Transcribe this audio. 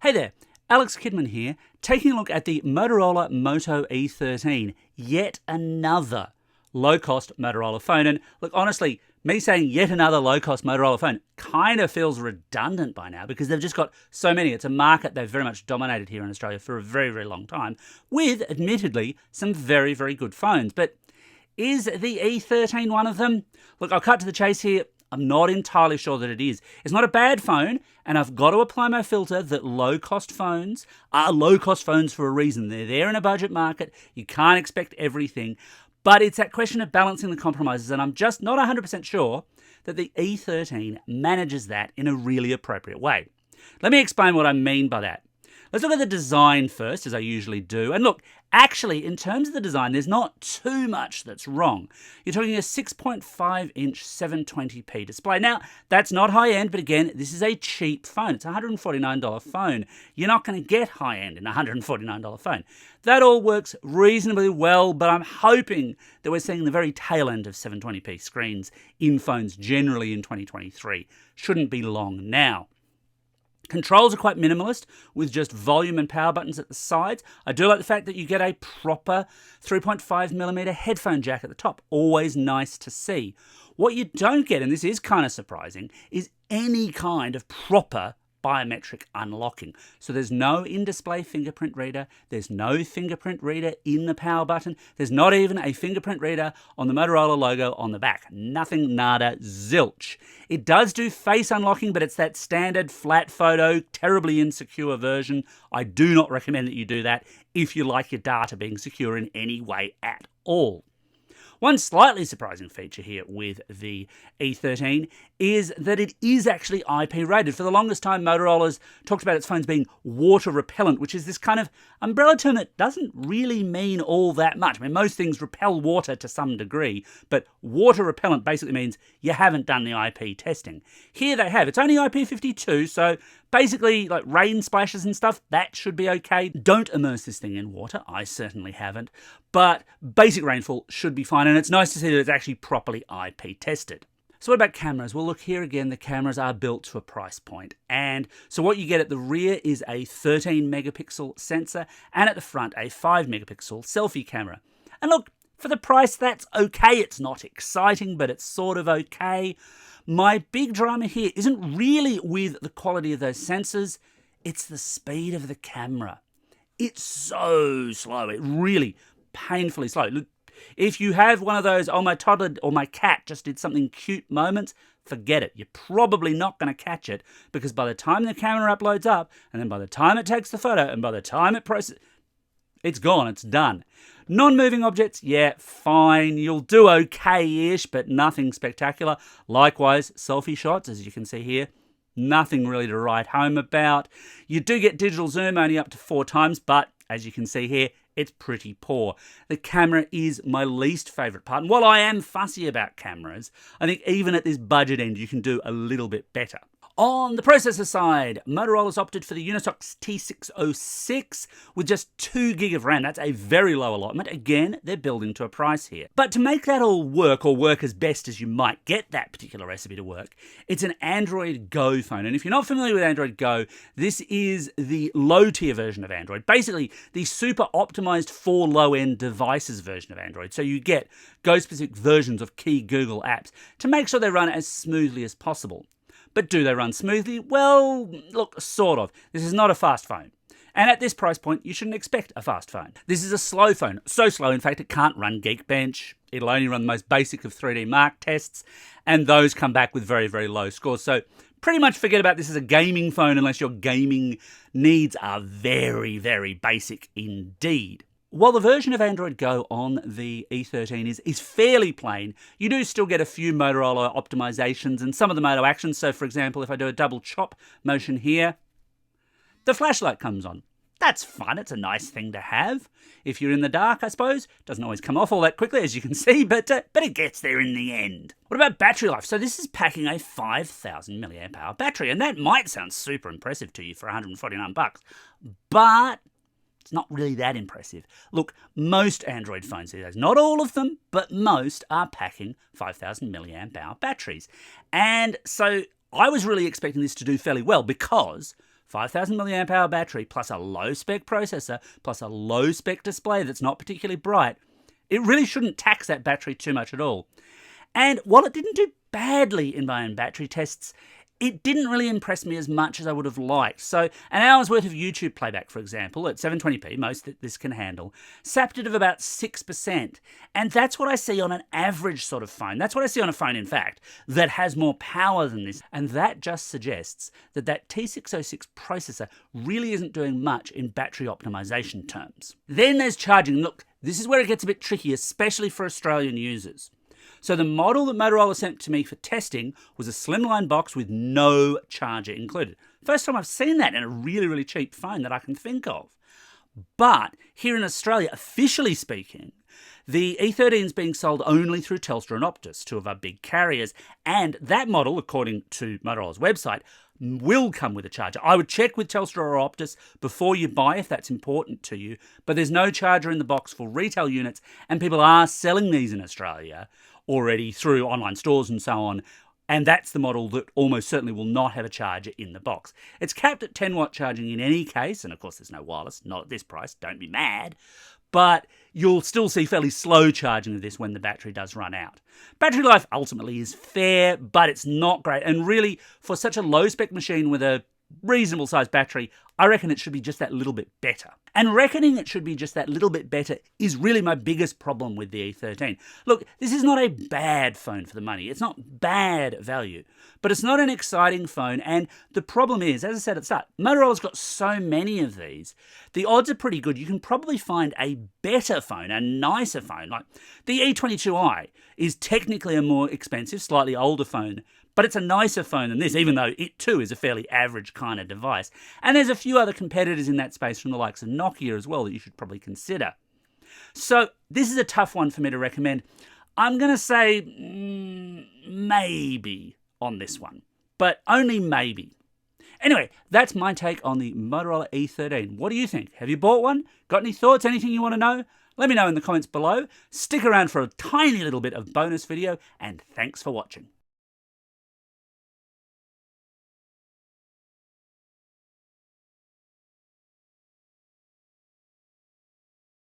Hey there, Alex Kidman here, taking a look at the Motorola Moto E13, yet another low-cost Motorola phone. And look, honestly, me saying yet another low-cost Motorola phone kind of feels redundant by now because they've just got so many. It's a market they've very much dominated here in Australia for a very, very long time, with, admittedly, some very, very good phones. But is the E13 one of them? Look, I'll cut to the chase here. I'm not entirely sure that it is. It's not a bad phone, and I've got to apply my filter that low-cost phones are low-cost phones for a reason. They're there in a budget market. You can't expect everything. But it's that question of balancing the compromises, and I'm just not 100% sure that the E13 manages that in a really appropriate way. Let me explain what I mean by that. Let's look at the design first, as I usually do. And look, actually, in terms of the design, there's not too much that's wrong. You're talking a 6.5-inch 720p display. Now, that's not high-end, but again, this is a cheap phone. It's a $149 phone. You're not going to get high-end in a $149 phone. That all works reasonably well, but I'm hoping that we're seeing the very tail end of 720p screens in phones generally in 2023. Shouldn't be long now. Controls are quite minimalist, with just volume and power buttons at the sides. I do like the fact that you get a proper 3.5mm headphone jack at the top. Always nice to see. What you don't get, and this is kind of surprising, is any kind of proper biometric unlocking. So there's no in-display fingerprint reader, there's no fingerprint reader in the power button, there's not even a fingerprint reader on the Motorola logo on the back. Nothing, nada, zilch. It does do face unlocking, but it's that standard flat photo, terribly insecure version. I do not recommend that you do that if you like your data being secure in any way at all. One slightly surprising feature here with the E13 is that it is actually IP rated. For the longest time, Motorola's talked about its phones being water repellent, which is this kind of umbrella term that doesn't really mean all that much. I mean, most things repel water to some degree, but water repellent basically means you haven't done the IP testing. Here they have. It's only IP52, so basically, like rain splashes and stuff, that should be okay. Don't immerse this thing in water. I certainly haven't. But basic rainfall should be fine, and it's nice to see that it's actually properly IP tested. So what about cameras? Well, look, here again, the cameras are built to a price point. And so what you get at the rear is a 13-megapixel sensor, and at the front, a 5-megapixel selfie camera. And look, for the price, that's okay. It's not exciting, but it's sort of okay. My big drama here isn't really with the quality of those sensors, it's the speed of the camera. It's so slow, it really painfully slow. Look, if you have one of those, oh, my toddler or my cat just did something cute moments, forget it. You're probably not going to catch it because by the time the camera uploads up, and then by the time it takes the photo, and by the time it processes, it's gone, it's done. Non-moving objects, yeah, fine. You'll do okay-ish, but nothing spectacular. Likewise, selfie shots, as you can see here, nothing really to write home about. You do get digital zoom only up to 4 times, but as you can see here, it's pretty poor. The camera is my least favourite part. And while I am fussy about cameras, I think even at this budget end, you can do a little bit better. On the processor side, Motorola's opted for the Unisoc T606 with just 2 gig of RAM. That's a very low allotment. Again, they're building to a price here. But to make that all work, or work as best as you might get that particular recipe to work, it's an Android Go phone. And if you're not familiar with Android Go, this is the low-tier version of Android. Basically, the super optimized for low-end devices version of Android. So you get Go-specific versions of key Google apps to make sure they run as smoothly as possible. But do they run smoothly? Well, look, sort of. This is not a fast phone. And at this price point, you shouldn't expect a fast phone. This is a slow phone. So slow, in fact, it can't run Geekbench. It'll only run the most basic of 3D Mark tests, and those come back with very, very low scores. So pretty much forget about this as a gaming phone unless your gaming needs are very, very basic indeed. While the version of Android Go on the E13 is fairly plain, you do still get a few Motorola optimizations and some of the Moto actions. So, for example, if I do a double chop motion here, the flashlight comes on. That's fun. It's a nice thing to have. If you're in the dark, I suppose. Doesn't always come off all that quickly, as you can see, but it gets there in the end. What about battery life? So this is packing a 5,000 milliamp hour battery, and that might sound super impressive to you for $149, but it's not really that impressive. Look, most Android phones these days, not all of them, but most are packing 5,000 milliamp hour batteries. And so I was really expecting this to do fairly well because 5,000 milliamp hour battery plus a low spec processor plus a low spec display that's not particularly bright, it really shouldn't tax that battery too much at all. And while it didn't do badly in my own battery tests, it didn't really impress me as much as I would have liked. So an hour's worth of YouTube playback, for example, at 720p, most that this can handle, sapped it of about 6%. And that's what I see on an average sort of phone. That's what I see on a phone, in fact, that has more power than this. And that just suggests that that T606 processor really isn't doing much in battery optimization terms. Then there's charging. Look, this is where it gets a bit tricky, especially for Australian users. So the model that Motorola sent to me for testing was a slimline box with no charger included. First time I've seen that in a really, really cheap phone that I can think of. But here in Australia, officially speaking, the E13 is being sold only through Telstra and Optus, two of our big carriers, and that model, according to Motorola's website, will come with a charger. I would check with Telstra or Optus before you buy if that's important to you, but there's no charger in the box for retail units, and people are selling these in Australia already through online stores and so on, and that's the model that almost certainly will not have a charger in the box. It's capped at 10-watt charging in any case, and of course there's no wireless, not at this price, don't be mad, but you'll still see fairly slow charging of this when the battery does run out. Battery life ultimately is fair, but it's not great, and really, for such a low-spec machine with a reasonable sized battery, I reckon it should be just that little bit better. And reckoning it should be just that little bit better is really my biggest problem with the E13. Look, this is not a bad phone for the money. It's not bad value, but it's not an exciting phone. And the problem is, as I said at the start, Motorola's got so many of these. The odds are pretty good. You can probably find a better phone, a nicer phone. Like the E22i is technically a more expensive, slightly older phone, but it's a nicer phone than this, even though it too is a fairly average kind of device. And there's a few other competitors in that space from the likes of Nokia as well that you should probably consider. So this is a tough one for me to recommend. I'm going to say maybe on this one, but only maybe. Anyway, that's my take on the Motorola E13. What do you think? Have you bought one? Got any thoughts? Anything you want to know? Let me know in the comments below. Stick around for a tiny little bit of bonus video, and thanks for watching.